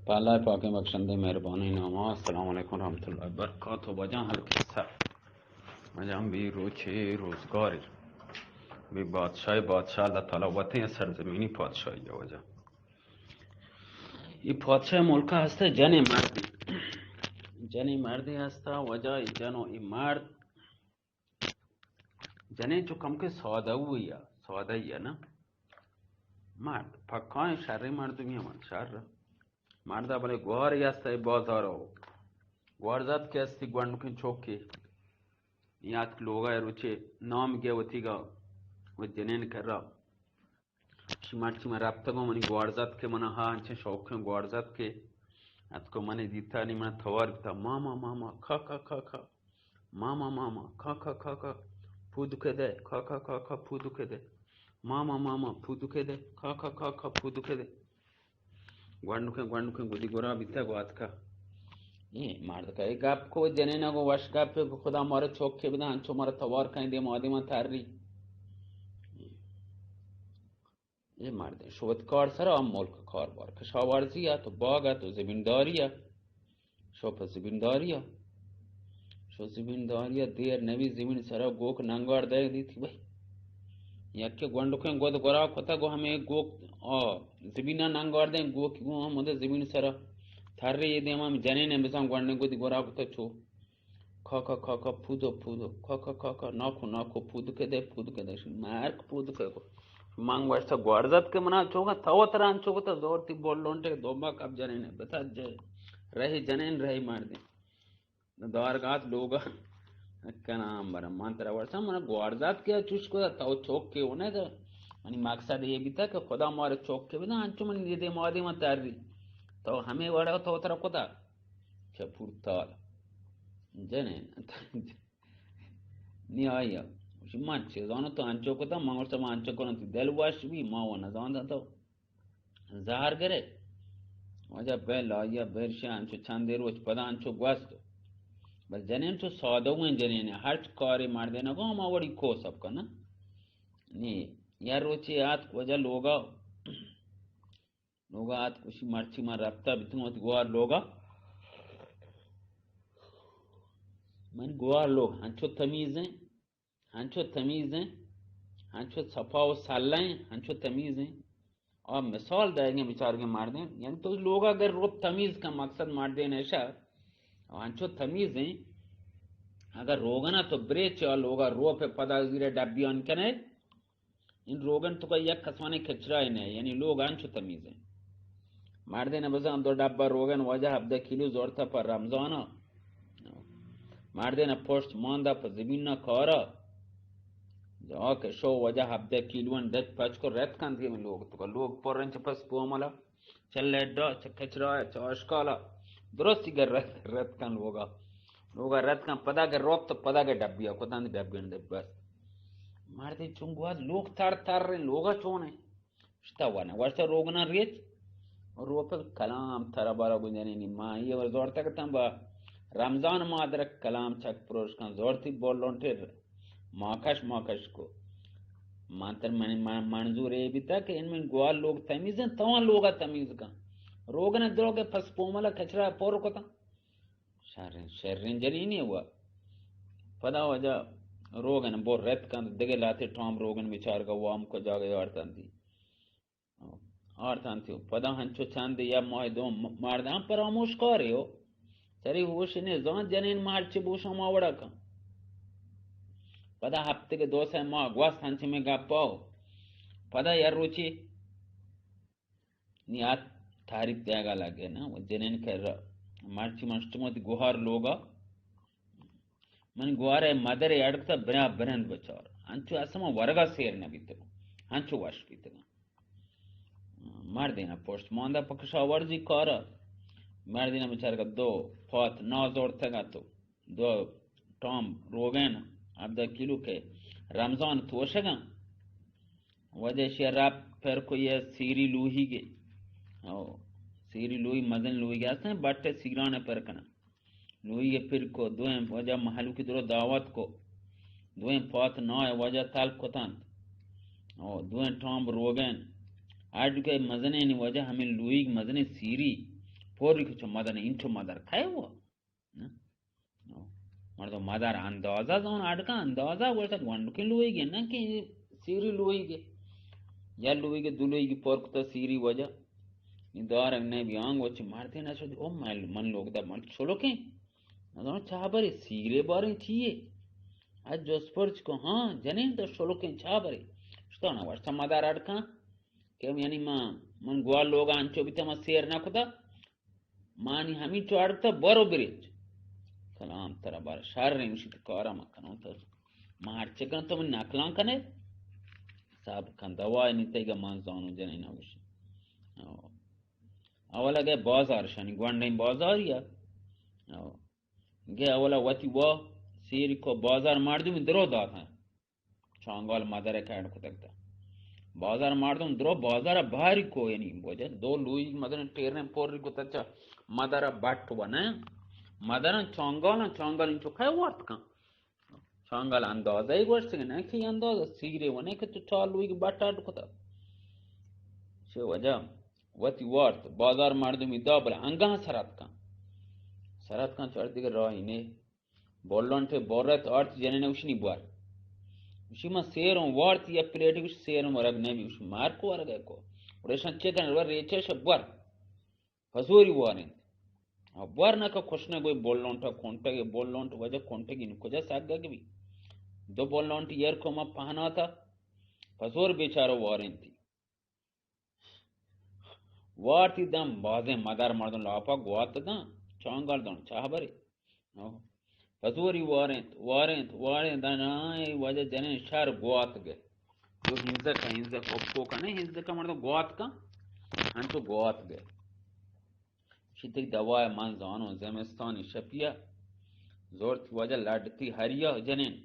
ताला पाक बख्शंदे मेहरबानी नामा अस्सलाम वालेकुम रहमतुल्लाहि बरकातहू वजह हल किस्सा वजह भी रोचे रोजगार भी बादशाह अल्लाह ताला वते सरजमीनी पादशाही वजह ये पादशाह मुल्क हस्ते जने मर्दी हस्ता वजह जनो ये मर्द जने जो कम के सौदा हुई है ना मर्द पक्का शर्री मर्द भी हम शर मर्दा बले गोर यास्ता बाजारो गोरजात के अस्ति ग्वांडुकिन चौके याद लोगा रुचे नाम के वतीगा वो जनेन कर रहा शिमार राब्तगो मनी गोरजात के मना हाँ अंचे शौक के गोरजात के अतको मने दीता नहीं मना थवार बिता मामा मामा खा खा खा खा मामा मामा खा खा खा खा फूद के दे खा खा खा खा फूद के दे मामा मामा फूद के दे खा खा खा खा फूद के दे ग्वांडुके गुदी गोरा बिता गोत का ये मार्द का एक आपको जने ना को वश का पे खुदा मारे चौक के बिना अंचो मारे तवार कहीं दे मादी में थारी ये मार्द शोधकार सर हम मुल्क कार बार कशावारजिया तो बागा तो जमींदारिया शो पर जमींदारिया देर नवी जमीन सर गोक नंगार दे दी थी भाई यक्के ग्वांडुके गोद गोरा कोता गो हमें गोक जमीना नंगार दे गोक गो हम उधर जमीन सर थारे ये देमा में जने ने बिसां ग्वांडे को दी गोरा को तो छो खा खा खा खा फूदो खा खा खा खा नाखो फूद के दे मार्क फूद के को मांग वास्ता ग्वारजात के मना चोगा तव तरह चोगा तो जोर ती बोल लोंटे दोबा कब जने ने बता जे रही जने रही मार दे द्वारगात लोग का नाम बरा मंत्र वर्षा मन ग्वारजात के चुस को तव चौक के होने तो अनि मकसद ये भी था कि खुदा मारे चौक के बिना अंचु मन दे मादी मत तारी तो हमें वड़ा तो उतर कोता चपुरताल जने निया manche zona to ancho ko ta mangor sama ancho ko nanti del wash bi ma wana zona to zahar gere waja bella ya bersha ancho chande roch pada ancho gwast bas janen to sauda wen janen hart kare mar dena go ma wadi ko sab ka na ni ya rochi at waja loga at kushi marchi ma rabta bitun gwar loga man gwar log ancho tamiz hai हंचो तमीज हैं हंचो सफाओ साल्ला हैं हंचो तमीज हैं और मिसाल देंगे विचार के मार दें यानी तो लोग अगर रोप तमीज का मकसद मार दें ऐसा हंचो तमीज हैं अगर रोगना तो ब्रेच और लोग रोप पदा गिरे डबियन कने इन रोगन तो का यक कसमाने खचरा ही नहीं यानी लोग हंचो तमीज हैं मार देना बस हम दो डब्बा रोगन वजह हब्दे किलो जोर था पर रमजान मार देना पोस्ट मांदा पर जमीन ना खारा जाके शो वजह हब्दे किलवन दच पच को रेत कांती में लोग पोरन चपस पोमला चले डो चकचरा चौशकाला दुरुस्ती कर रेत कान लोगा रेत कान पदा के रोप तो पदा के डब्बिया को तांदी डब्बियन दे बस मारते चुंगवा लोग तार रे लोगा चोने स्ता वाना वर्षा रोगना रेच और रोप कलाम थरा बारा गुंजनी नि मा ये और जोर तक तंबा रमजान मादरक कलाम चक प्रोश कान जोरती बोल लोंटे माकश को मातर मंजूर है भी था कि इनमें ग्वाल लोग तमीज हैं तवा लोग तमीज का रोग ने द्रोगे फस पोमला कचरा पोर को था शर्रिन जरी नहीं हुआ पदा वजह रोग ने बोर रेत का दगे लाते टॉम रोगन विचार का वाम को जागे आरतांती पदा हंचो चांद या मोय दो मार दा पर आमोश करे हो सरी होश ने जोन जनेन मार चिबूशो मावड़ा का पदा हफ्ते के 2 से माँ ग्वास हंच में गापो पदा यार रुचि नियात तारीफ त्यागा लगे ना वो जनेन कर मार्ची मंस्टमोती गुहार लोगा मन गुहारे मदर अड़कता बिना बिरंद बचार हंचु असमा वर्गा सेर न बीते हंचु वाश बीते मार देना पोस्ट मांदा पक्षा वर्जी कर मार देना बेचार का 2 फात 9 जोड़ तक तो 2 टॉम रोगन अब द किलो के रमजान तोशगा वजह शराब फिर को ये सीरी लूही के सीरी लूही मदन लूही गया बट्टे सीराने पर कना लूही के फिर को दो वजह महलू की दो दावत को 2 फात 9 वजह ताल को तांत और 2 टॉम रोगन आज के मजने नि वजह हमें लूही मजने सीरी پوری که چون مادر این تو مادر خیلی مردم مادر اندازه زون اردکا اندازه ورسد وندوکی لویگی نه که سیری لویگی یا لویگی دلویگی پرکتا سیری وجه این دارم نه بیانگ وچی مرتی نشدی او من لوگ دا من چلو که ندارم چه باری سیری باری چیه از جس پرچ کو ها جنین دا چلو که چه باری شتا نوشتا مادر اردکا که یعنی من گوال لوگا انچو بیتا ما سیر نکتا مانی همین چو اردتا برو بریج کلام ترا بار شر میشید کارا مکنم تا ما هر چه کنم تو من نکلان کنه صاحب کن دوای نیتیگه من زانو جنین نوشی اولا گه بازارشانی گوانده بازاریا گه اولا وطی وا سیری کو بازار مردم درو داتا چانگال مادره کرد کتکتا بازار مردم درو بازار باری کو یعنی بوجه دو لوی مدن ٹیرنے پوری کو تچا مادره بٹ بنا مادران چانگال اینچو خیلی وارد کن چانگال اندازه ای گوشت نه که اندازه سیگری ونه که تو چالوی که بطار کتا چه وجه وطی وارد بازار مردمی دا بلا انگاه سرات کن چارت دیگه راهی نه بولان ته بارت آرت جنینه وشنی بار وشی ما سیرم وارد یا پلیٹی وش سیرم ورگ نبی وش مارکو ورگ ایکو ورشان چه کنه ور ریچه بار فزوری وارند بار نکا خوشنه گوی بولان تا کونتا گی بولان تا وجه کونتا گی کجا ساگا گی دو بولان تا یر کو ما پهنا تا فزور بیچارو وارند تی وارتی دم بازه مدار مردن لاپا گوات دم چانگال دون چاه بری فزوری وارند دانای وجه جنین شار گوات گه جو هنزه کپکو کنه هنزه کا مردن گوات کا هنچو گوات گه شیدک دوای من زانو زمستانی شپیا زورتی وجه لڑتی هریا جنین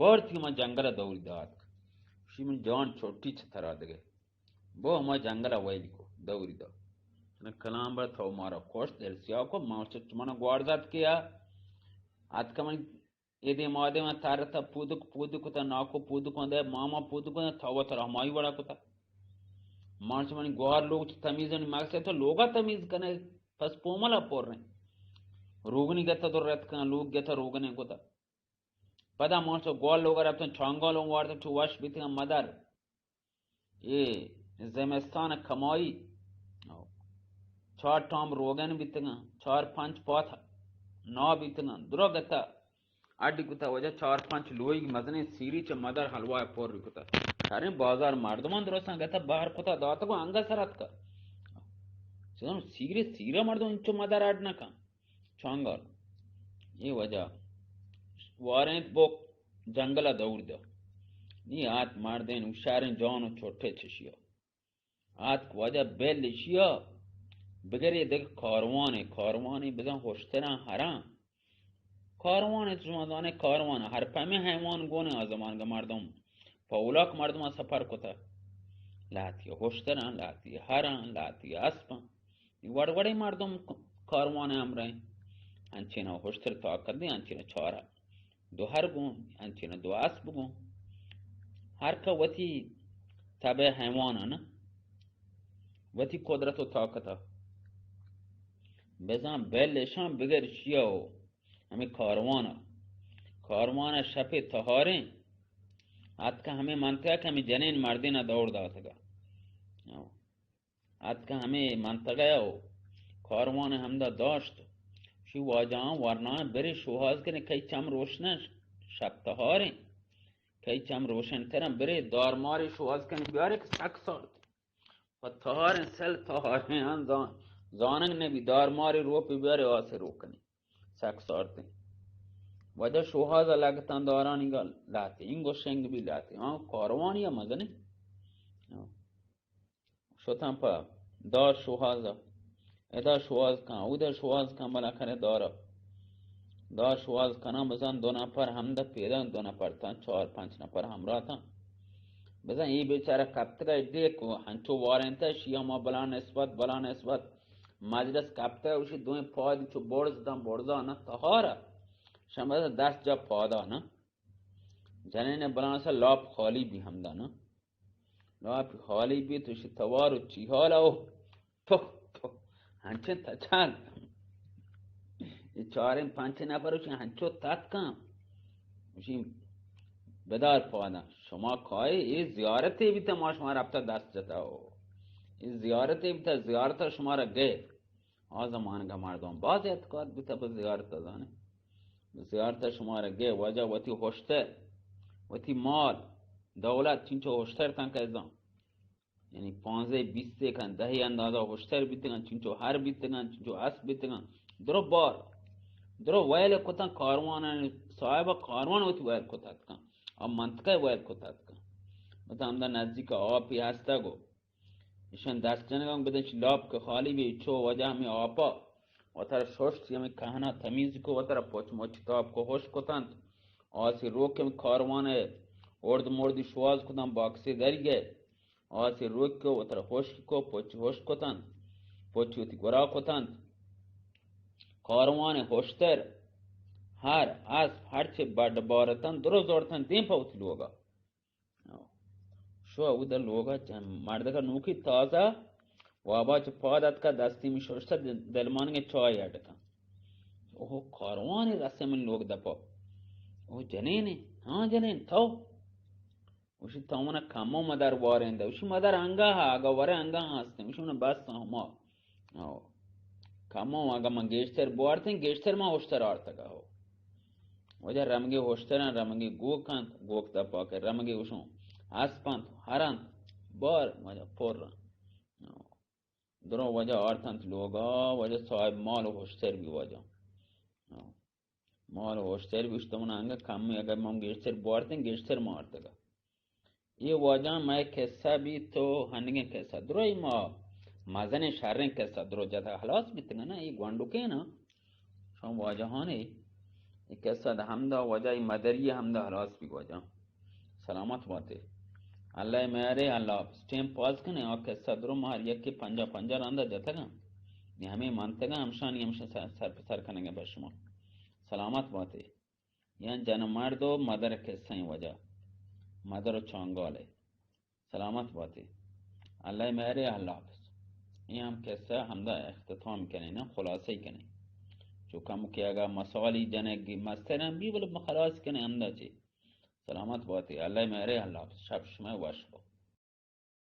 بارتی ما جنگل دوری داد شی من جان چھوٹی چھترا دگه بو ما جنگل ویلی کو دوری داد نه کلام بر تو مارا کوش درسیا کو مارچ چمنا گوارزات کیا ات کمن ایدی ماده ما تارتا پودک تا ناکو پودک کنده ماما پودک کنده تاوا تر همایی بڑا کتا مارچ من گوار لوگ تمیزن مقصد تو لوگا تمیز کنه پس پوملا پور رہے روگنی گتا تو رت کن لوگ گتا روگنی گتا پدا مارچو گوال لوگ رفتن چانگالوں وارد تو واش بیتن مدر یہ زمستان کمایی 4 ٹام روگن بیتن 4-5 پاتا نا بیتن درو گتا اڈی گتا وجہ 4-5 لوگ مزنے سیری چ مدر حلوا پور گتا سارے بازار مردمان درستان گتا باہر کتا داتا کو انگا سرات کا چون سیره مردم چو مدر اڈنا کا چانگال یہ وجہ وارنت بوک جنگلا دور دا نی آت مردین وشارن جانو چھوٹے چشیا آت وجہ بیل شیا بگری دیکھ کاروانے بزن خوشتران حرام کاروان زمانه کاروان هر پمی حیوان گونه آزمان گه مردم پاولاک مردم سفر کتا لاتی خوشتران لاتی هران لاتی اسپان وڑوڑی مردم کاروان امرای انچینا خوشتر طاقت دی انچینا چارا دو هر گون انچینا دو اسب گون هر که وطی تبع حیوانه وطی قدرت و طاقت بزن بلشان بگر شیاو ہمیں کاروان شپ تہاریں آت کا ہمیں منطقہ کہ ہمیں جنین مردین دور دا سکا آت کا ہمیں منطقہ ہو کاروان ہمدہ داشت شی واجہاں ورنان بری شوہاز کرنے کئی چم روشن شپ تہاریں کئی چم روشن ترم بری دارماری شوہاز کرنے بیارے کہ سک سارت و تہاریں سل تہاریں زاننگ نے بھی دارماری رو پی بیارے آسے روکنے سک سارتے وجہ شوہاز لگتاں دارانی گا لاتے انگو شنگ بھی لاتے کاروانی یا مزنے شتاں پا دار شوہازا ادا شواز کن او در شواز کن بلا کنه دار شواز کنم بزن 2 نفر همده پیدا 2 نفر تا 4-5 نفر همراه تا بزن ای بیچاره کپتگا دیکو هنچو وارنتا شیعه ما بلا نسبت مجلس کپتگا وشی دوی پادی چو برزا نه تهارا شما بزن 10 جا پادا نه جنین بلا سا لاب خالی بی همده نه لاب خالی بی توشی توارو چی حالا او هنچه تچک چهارم پنج نفرش هنچو تت کم میشیم بدار پادا شما کای این زیارتی بیتا ما شما رفتا دست جتا ہو این زیارتی بیتا زیارت شما را گیر آزمان که مردم باز اعتقاد بیتا به زیارت دانه زیارت شما را گیر وجه وطی خوشتر وطی مال دولت چینچو خوشتر تن که ازان یعنی 15-20 کن دهی اندازه خوشتر بیتگن چینچو هر بیتگن چینچو اس بیتگن درو بار درو ویل کتن کاروان صاحب کاروان وطی ویل کتت کن اب منطقه ویل کتت کن مثلا همدا نزدیک آبی هسته گو ایشان دست جنگان بدنش لاب که خالی بی چو وجه همی آپا و تر ششت یمی کهنا تمیز کو و تر پوچ موچ تاب کو خوش کتند آسی روک کم کاروان ارد مردی شواز کتن باکسی درگه آسی روک کو و تر خوش کو پوچ خوش کتند پوچی وطی گرا کتند کاروان خوشتر هر اسب هرچه بڑ بارتن درو زورتن دیم پاوتی لوگا شو او در لوگا مرد کا نوکی تازه وابا چه پادت کا دستی می شوشتا دلمانگ چای اٹکا اوه کاروانی رسه من لوگ دپا اوه جنینی ها جنین تو وشی تامونا کمو مدر وارنده وشی مدر انگا ها اگا وره انگا هسته وشی بس ما کمو اگا من گیشتر بوارتن گیشتر ما هشتر آرتگا ہو وجه رمگی هشترن رمگی گوکند گوک دپا که رمگی وشون اسپند هرند بار وجه پر درو وجه آرتند لوگا وجه صاحب مال و هشتر بی وجه مال و هشتر بیشتمون انگا کمی اگر من گیشتر بارتن گیشتر مارتگا یہ وجه میں قصہ بھی تو ہنگے قصہ درو ما مزن شرن قصہ درو جاتا خلاص بیتنگا نا یہ گوانڈو کے نا شام وجه ہانے یہ قصہ دا حمدہ وجہ مدری حمدہ خلاص بھی وجہ سلامت باتے اللہ میرے اللہ ٹیم پاس کنے اور قصہ درو مہار یک کے پنجا پنجا راندہ جاتا گا یہ ہمیں مانتے گا ہمشانی ہمشہ سر پسر کرنے گا بشما سلامت باتے یہاں جن مردو مدر قصہ ہی وجہ مدر و چانگالے سلامت باتے اللہ میرے اللہ حافظ یہ ہم قصہ حمدہ اختتام کریں نا خلاصی کریں جو کم کیا گا مسالی جنگی مسترم بھی بلے خلاص کریں حمدہ چی سلامت باتے اللہ میرے اللہ حافظ شب شمع واشبو